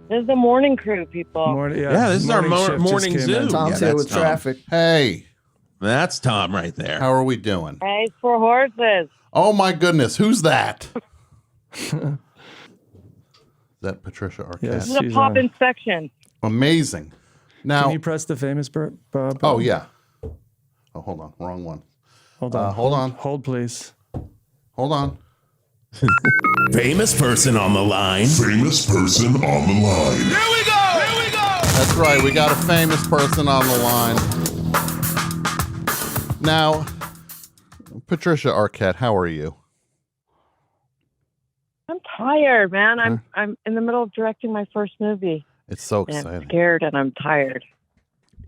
This is the morning crew, people. Morning, Yeah, this is our morning zoo. Tom's Yeah, here that's with Tom. traffic. Hey, That's Tom right there. how are we doing? Hey, for horses. Oh my goodness, who's that? Is that Patricia Arquette? Yes. This is a She's pop on. inspection. Amazing. Now, Can you press the famous Bob? oh yeah. Oh, hold on, wrong one. Hold on. hold on. Hold, please. Hold on. Famous person on the line. Famous person on the line. Here we go! Here we go! That's right, we got a famous person on the line. Now, Patricia Arquette, how are you? I'm tired, man. I'm in the middle of directing my first movie. It's so And exciting. I'm scared and I'm tired.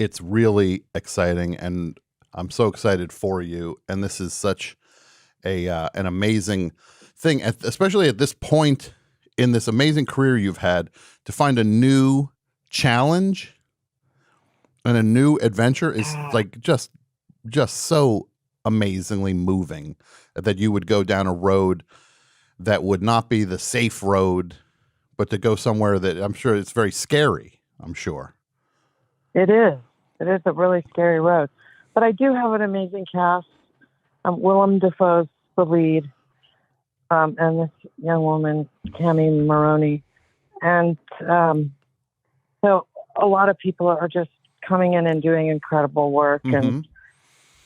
It's really exciting, and I'm so excited for you. And this is such an amazing thing, especially at this point in this amazing career you've had, to find a new challenge and a new adventure is like just so amazingly moving that you would go down a road that would not be the safe road, but to go somewhere that I'm sure it's very scary. I'm sure. It is. It is a really scary road. But I do have an amazing cast. Willem Dafoe's the lead. And this young woman, Tammy Maroney. And so a lot of people are just coming in and doing incredible work. Mm-hmm. And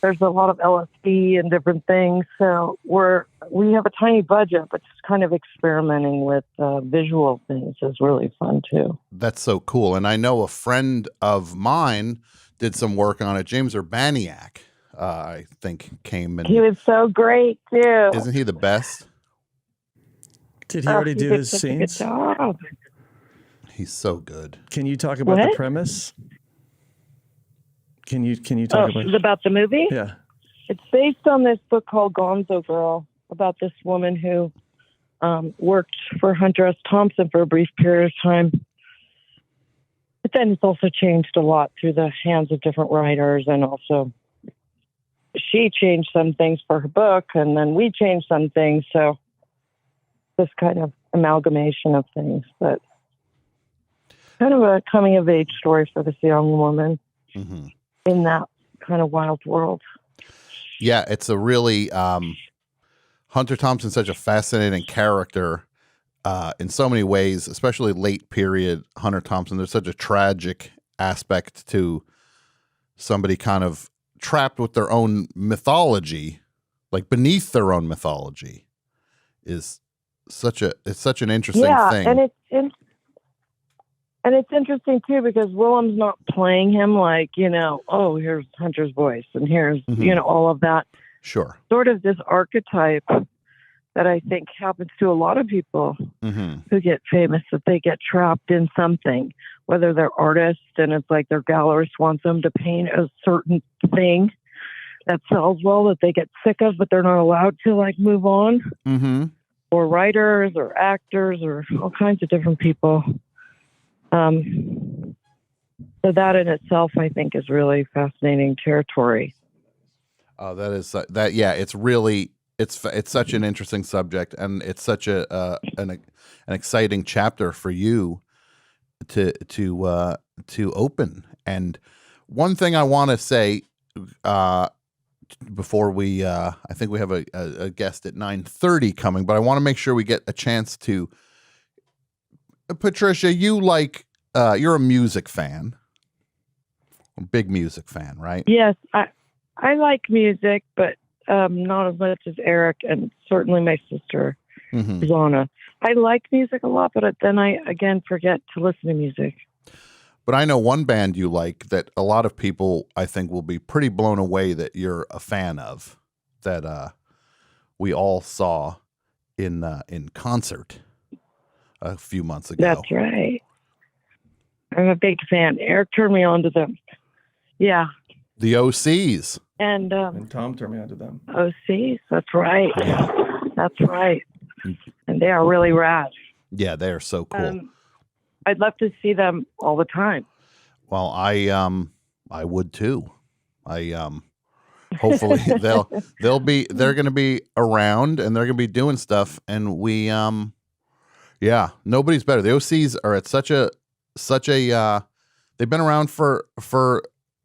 there's a lot of LSD and different things. So we have a tiny budget, but just kind of experimenting with visual things is really fun too. That's so cool. And I know a friend of mine did some work on it. James Urbaniak, I think, came and He was so great too. isn't he the best? Did he already do did his such a good scenes? job. He's so good. Can you talk about the What? premise? Can you talk About the movie? Yeah. It's based on this book called Gonzo Girl, about this woman who worked for Hunter S. Thompson for a brief period of time. But then it's also changed a lot through the hands of different writers, and also she changed some things for her book, and then we changed some things. So this kind of amalgamation of things, but kind of a coming of age story for this young woman Mm-hmm. in that kind of wild world. Yeah, it's a really Hunter Thompson's such a fascinating character in so many ways, especially late period Hunter Thompson. There's such a tragic aspect to somebody kind of trapped with their own mythology, like beneath their own mythology, is such an interesting thing. And it's interesting too, because Willem's not playing him like, oh, here's Hunter's voice and here's, all of that. Sure. Sort of this archetype that I think happens to a lot of people who get famous, that they get trapped in something, whether they're artists and it's like their gallerist wants them to paint a certain thing that sells well that they get sick of, but they're not allowed to like move on. Mm-hmm. Or writers or actors or all kinds of different people. So that in itself, I think, is really fascinating territory. Oh, that is that. Yeah, it's really it's such an interesting subject, and it's such an exciting chapter for you to open. And one thing I want to say before we, I think we have a guest at 9:30 coming, but I want to make sure we get a chance to. Patricia, you're a music fan, a big music fan, right? Yes, I like music, but not as much as Eric and certainly my sister, Zana. I like music a lot, but then I, again, forget to listen to music. But I know one band you like that a lot of people, I think, will be pretty blown away that you're a fan of, that we all saw in concert a few months ago. That's right. I'm a big fan. Eric turned me on to them. Yeah. The Osees. And Tom turned me on to them. Osees, that's right. That's right. And they are really rad. Yeah, they are so cool. I'd love to see them all the time. Well, I would too. Hopefully they're going to be around and they're going to be doing stuff, and we nobody's better. The Osees are at such a such a they've been around for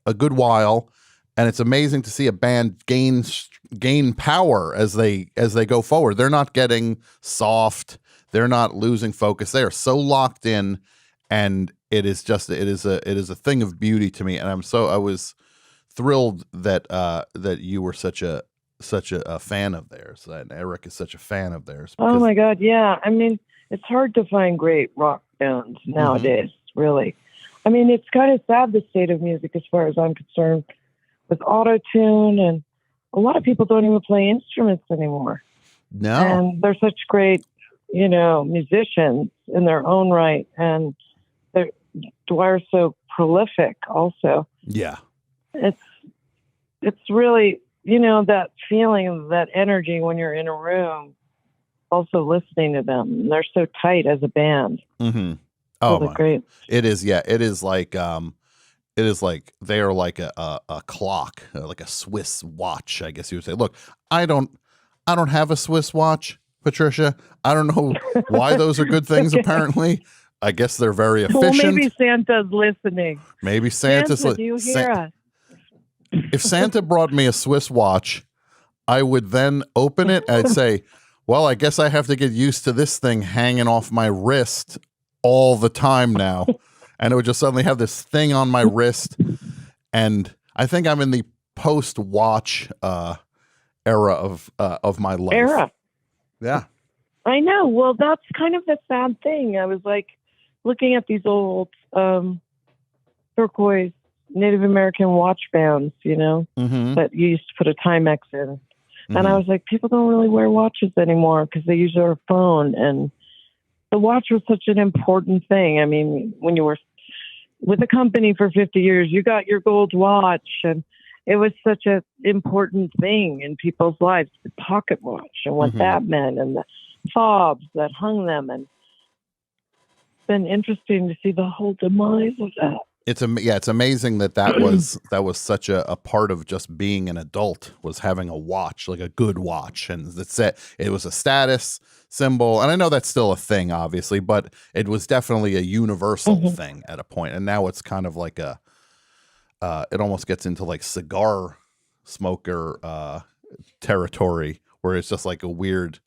a good while, and it's amazing to see a band gain power as they go forward. They're not getting soft. They're not losing focus. They are so locked in, and it is a thing of beauty to me. And I was thrilled that you were such a fan of theirs, and Eric is such a fan of theirs. Oh my God, yeah. I mean, it's hard to find great rock bands nowadays, really. I mean, it's kind of sad, the state of music as far as I'm concerned, with auto-tune, and a lot of people don't even play instruments anymore. No. And they're such great, musicians in their own right, and Dwyer's so prolific also. Yeah. It's really, that feeling, that energy when you're in a room, also listening to them. They're so tight as a band. Mm-hmm. Oh, really great. It is. Yeah. It is like they are like a clock, like a Swiss watch, I guess you would say. Look, I don't have a Swiss watch, Patricia. I don't know why those are good things. Apparently, I guess they're very efficient. Well, maybe Santa's listening. Maybe Santa's Santa, do you hear us? If Santa brought me a Swiss watch, I would then open it and I'd say, well, I guess I have to get used to this thing hanging off my wrist all the time now. And it would just suddenly have this thing on my wrist. And I think I'm in the post-watch era of my life. Era. Yeah. I know. Well, that's kind of the sad thing. I was like looking at these old turquoise Native American watch bands, that you used to put a Timex in. And I was like, people don't really wear watches anymore because they use their phone. And the watch was such an important thing. I mean, when you were with a company for 50 years, you got your gold watch, and it was such an important thing in people's lives, the pocket watch and what that meant, and the fobs that hung them. And it's been interesting to see the whole demise of that. It's amazing that was such a part of just being an adult, was having a watch, like a good watch, and it was a status symbol. And I know that's still a thing, obviously, but it was definitely a universal thing at a point. And now it's kind of like it almost gets into like cigar smoker territory, where it's just like a weird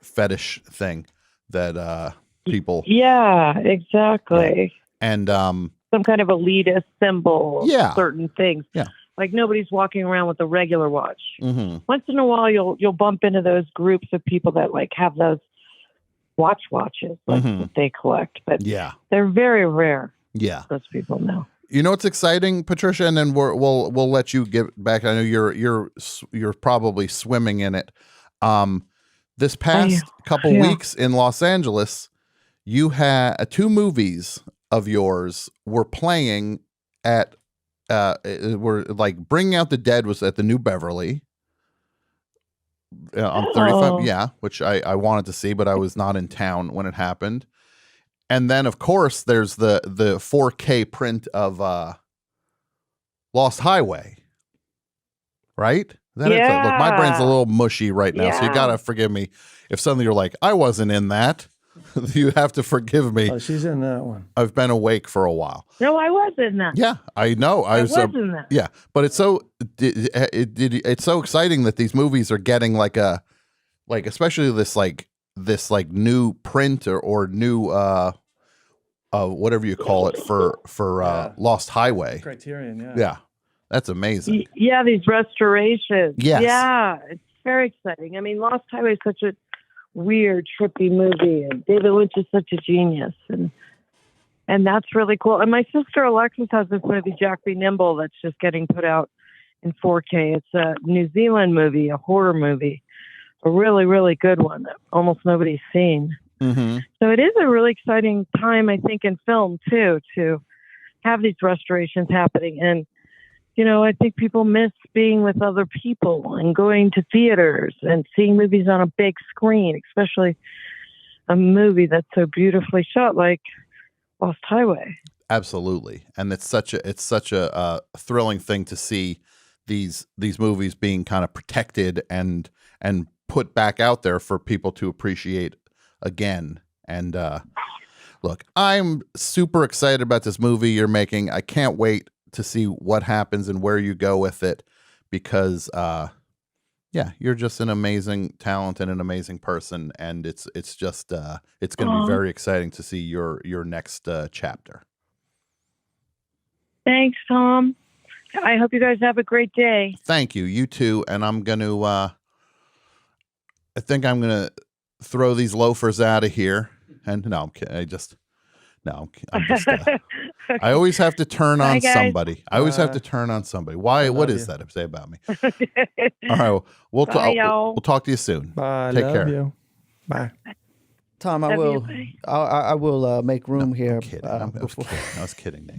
fetish thing that people. Yeah, exactly. And some kind of elitist symbol of certain things. Yeah. Like nobody's walking around with a regular watch. Once in a while, you'll bump into those groups of people that like have those watches that they collect, but they're very rare. Yeah, those people now. You know what's exciting, Patricia, and then we'll let you get back. I know you're probably swimming in it. This past couple weeks in Los Angeles, you had 2 movies of yours were playing at were like Bringing Out the Dead was at the New Beverly on 35, which I wanted to see, but I was not in town when it happened. And then of course there's the 4K print of Lost Highway, right? Look, my brain's a little mushy right now, so you gotta forgive me if suddenly you're like, I wasn't in that. You have to forgive me. Oh, she's in that one. I've been awake for a while. No, I was in that. Yeah, I know. I was in that. Yeah, but it's so exciting that these movies are getting especially this new print or new whatever you call it for Lost Highway. Criterion, yeah, that's amazing. Yeah, these restorations. Yes. Yeah, it's very exciting. I mean, Lost Highway is such a weird, trippy movie, and David Lynch is such a genius, and that's really cool. And my sister Alexis has this movie, Jack Be Nimble, that's just getting put out in 4K. It's a New Zealand movie, a horror movie, a really, really good one that almost nobody's seen. So it is a really exciting time, I think, in film too, to have these restorations happening. And I think people miss being with other people and going to theaters and seeing movies on a big screen, especially a movie that's so beautifully shot like Lost Highway. Absolutely. And it's such a thrilling thing to see these movies being kind of protected and put back out there for people to appreciate again. And Look, I'm super excited about this movie you're making. I can't wait to see what happens and where you go with it because, you're just an amazing talent and an amazing person. And it's just, it's going to be very exciting to see your next chapter. Thanks, Tom. I hope you guys have a great day. Thank you. You too. And I'm going to, I think I'm going to throw these loafers out of here. And no, I'm kidding. I always have to turn on somebody. I always have to turn on somebody. Why? What is that say about me? All right. We'll talk to you soon. Bye. Take love care. You. Bye. Tom, I will make room here. I was kidding, Nate.